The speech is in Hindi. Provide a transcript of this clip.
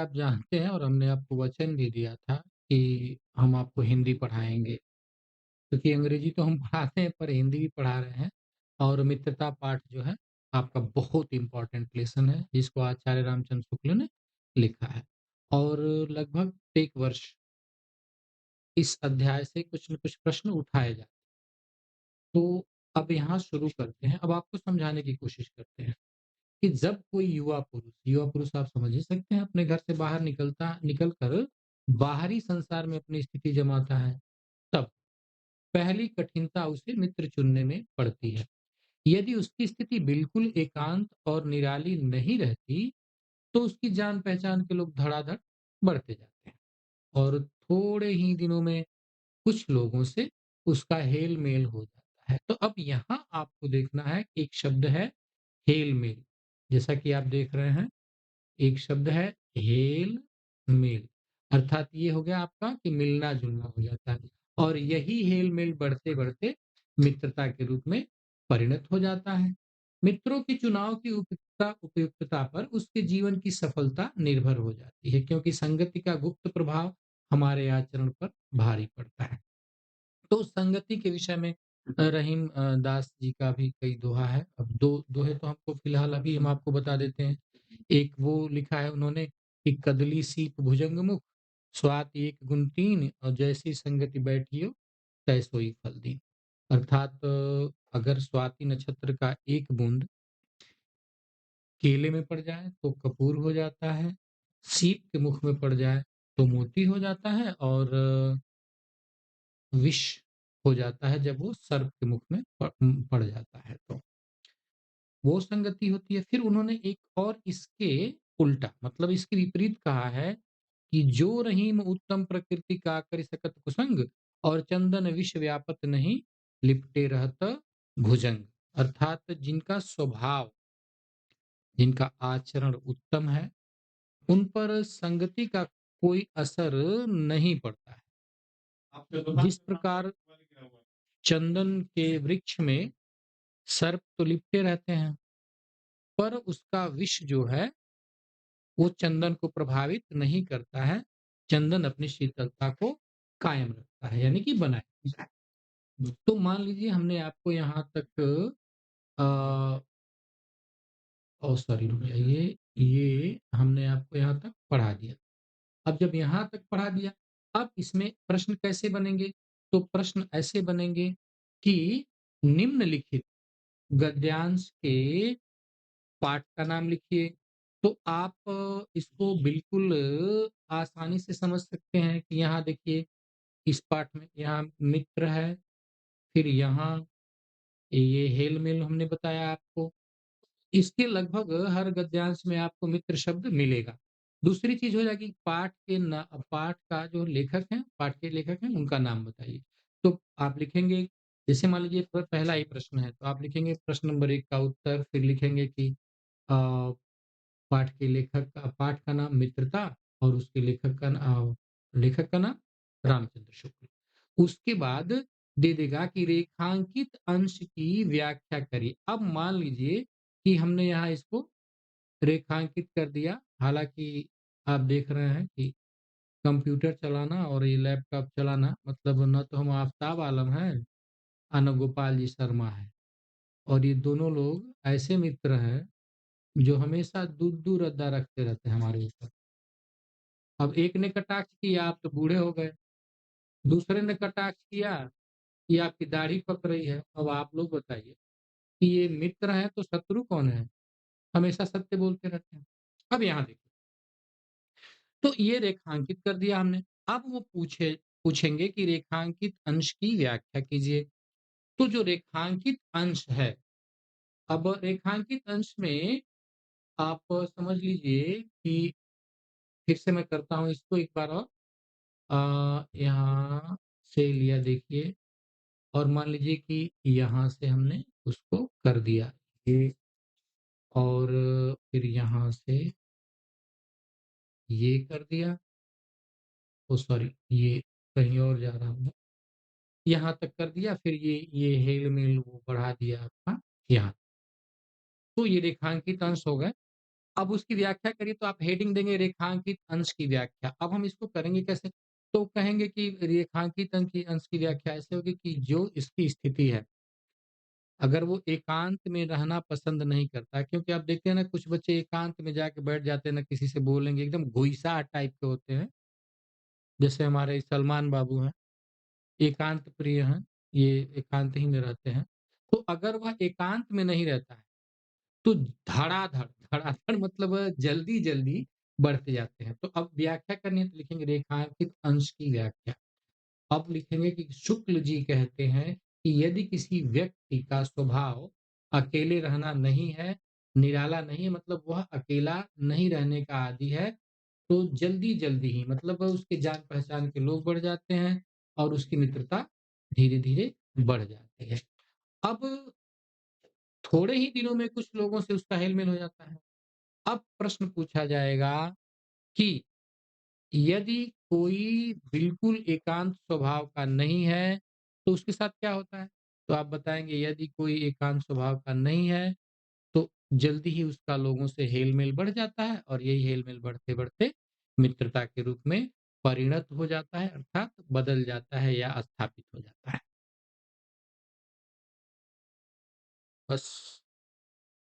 आप जानते हैं और हमने आपको वचन भी दिया था कि हम आपको हिंदी पढ़ाएँगे, क्योंकि अंग्रेजी तो हम पढ़ाते हैं पर हिंदी भी पढ़ा रहे हैं और मित्रता पाठ जो है आपका बहुत इम्पोर्टेंट लेसन है, जिसको आचार्य रामचंद्र शुक्ल ने लिखा है और लगभग 1 वर्ष इस अध्याय से कुछ न कुछ प्रश्न उठाए जाते हैं। तो अब यहाँ शुरू करते हैं, अब आपको समझाने की कोशिश करते हैं कि जब कोई युवा पुरुष आप समझ ही सकते हैं अपने घर से बाहर निकल कर बाहरी संसार में अपनी स्थिति जमाता है, तब पहली कठिनता उसे मित्र चुनने में पड़ती है। यदि उसकी स्थिति बिल्कुल एकांत और निराली नहीं रहती, तो उसकी जान-पहचान के लोग धड़ाधड़ बढ़ते जाते हैं और थोड़े ही दिनों में कुछ लोगों से उसका हेल-मेल हो जाता है। तो अब यहाँ आपको देखना है, एक शब्द है हेल-मेल, जैसा कि आप देख रहे हैं, एक शब्द है हेल-मेल, अर्थात ये हो गया आपका कि मिलना-जुलना हो जाता है और यही हेल-मेल बढ़ते-बढ़ते मित्रता के रूप में परिणत हो जाता है। मित्रों के चुनाव की उपयुक्तता पर उसके जीवन की सफलता निर्भर हो जाती है, क्योंकि संगति का गुप्त प्रभाव हमारे आचरण पर भारी पड़ता है। तो संगति के विषय में रहीम दास जी का भी कई दोहा है। अब 2 दोहे तो हमको फिलहाल अभी हम आपको बता देते हैं। एक वो लिखा है उन्होंने कि कदली सीप भुजंग मुख, स्वात एक गुण तीन और जैसी संगति बैठियो तैसोई फल दीन। अर्थात अगर स्वाति नक्षत्र का एक बूंद केले में पड़ जाए तो कपूर हो जाता है, सीप के मुख में पड़ जाए तो मोती हो जाता है और विष हो जाता है जब वो सर्प के मुख में पड़ जाता है तो। वो संगति होती है। फिर उन्होंने एक और इसके उल्टा मतलब इसके विपरीत कहा है कि जो रहीम उत्तम प्रकृति का करि सकत कुसंग और चंदन विष व्यापत नहीं लिपटे रहत भुजंग। अर्थात जिनका स्वभाव, जिनका आचरण उत्तम है, उन पर संगति का कोई असर नहीं पड़ता है। जिस प्रकार चंदन के वृक्ष में सर्प तो लिपटे रहते हैं, पर उसका विष जो है, वो चंदन को प्रभावित नहीं करता है। चंदन अपनी शीतलता को कायम रखता है, यानी कि बनाए रखता है। तो मान लीजिए हमने आपको यहाँ तक अ, ओह सॉरी रुक जाइए, ये हमने आपको यहाँ तक पढ़ा दिया। अब जब यहाँ तक पढ़ा दिया, अब इसमें प्रश्न कैसे बनेंगे? तो प्रश्न ऐसे बनेंगे कि निम्नलिखित गद्यांश के पाठ का नाम लिखिए। तो आप इसको बिल्कुल आसानी से समझ सकते हैं कि यहाँ देखिए, इस पाठ में यहाँ मित्र है, फिर यहाँ ये हेल-मेल हमने बताया आपको। इसके लगभग हर गद्यांश में आपको मित्र शब्द मिलेगा। दूसरी चीज़ हो जाएगी पाठ का जो लेखक हैं, पाठ के लेखक हैं, उनका नाम बताइए। तो आप लिखेंगे, जैसे मान लीजिए पहला ही प्रश्न है, तो आप लिखेंगे प्रश्न नंबर 1 का उत्तर, फिर लिखेंगे कि अ पाठ का नाम मित्रता और उसके लेखक का नाम रामचंद्र शुक्ल। उसके बाद दे देगा कि रेखांकित अंश की व्याख्या करिए। अब मान लीजिए कि हमने यहाँ इसको रेखांकित कर दिया, हालाँकि आप देख रहे हैं कि कंप्यूटर चलाना और ये लैपटॉप चलाना मतलब ना तो हम आफ़ताब आलम हैं, ना गोपाल जी शर्मा हैं और ये दोनों लोग ऐसे मित्र हैं जो हमेशा दुद्दू रद्दा रखते रहते हैं हमारे ऊपर। अब एक ने कटाक्ष किया, आप तो बूढ़े हो गए, दूसरे ने कटाक्ष किया कि आपकी दाढ़ी पक रही है। अब आप लोग बताइए कि ये मित्र हैं तो शत्रु कौन है? हमेशा सत्य बोलते रहते हैं। अब यहाँ देखिए, तो ये रेखांकित कर दिया हमने। अब वो पूछेंगे कि रेखांकित अंश की व्याख्या कीजिए। तो जो रेखांकित अंश है, अब रेखांकित अंश में आप समझ लीजिए कि फिर से मैं करता हूँ इसको एक बार और। यहाँ से लिया देखिए और मान लीजिए कि यहाँ से हमने उसको कर दिया ये और फिर यहाँ से ये कर दिया। ओह सॉरी, ये कहीं और जा रहा हूँ। यहाँ तक कर दिया, फिर ये हेल-मेल वो बढ़ा दिया आपका यहाँ। तो ये रेखांकित अंश हो गए। अब उसकी व्याख्या करिए तो आप हेडिंग देंगे रेखांकित अंश की व्याख्या। अब हम इसको करेंगे कैसे? तो कहेंगे कि रेखांकित अंश की व्याख्या ऐसे होगी कि जो इसकी स्थिति है, अगर वो एकांत में रहना पसंद नहीं करता, क्योंकि आप देखते हैं ना कुछ बच्चे एकांत में जाके बैठ जाते हैं, ना किसी से बोलेंगे, एकदम गुइसा टाइप के होते हैं। जैसे हमारे सलमान बाबू हैं, एकांत प्रिय हैं, ये एकांत ही में रहते हैं। तो अगर वह एकांत में नहीं रहता है, तो धड़ाधड़, धड़ाधड़ मतलब जल्दी-जल्दी बढ़ते जाते हैं। तो अब व्याख्या करनी है तो लिखेंगे रेखांकित अंश की व्याख्या। अब लिखेंगे कि शुक्ल जी कहते हैं कि यदि किसी व्यक्ति का स्वभाव अकेले रहना नहीं है, निराला नहीं है, मतलब वह अकेला नहीं रहने का आदी है, तो जल्दी-जल्दी ही मतलब उसके जान-पहचान के लोग बढ़ जाते हैं और उसकी मित्रता धीरे-धीरे बढ़ जाती है। अब थोड़े ही दिनों में कुछ लोगों से उसका हेल-मेल हो जाता है। अब प्रश्न पूछा जाएगा कि यदि कोई बिल्कुल एकांत स्वभाव का नहीं है, तो उसके साथ क्या होता है? तो आप बताएँगे यदि कोई एकांत स्वभाव का नहीं है, तो जल्दी ही उसका लोगों से हेल-मेल बढ़ जाता है और यही हेल-मेल बढ़ते-बढ़ते मित्रता के रूप में परिणत हो जाता है, अर्थात बदल जाता है या स्थापित हो जाता है। बस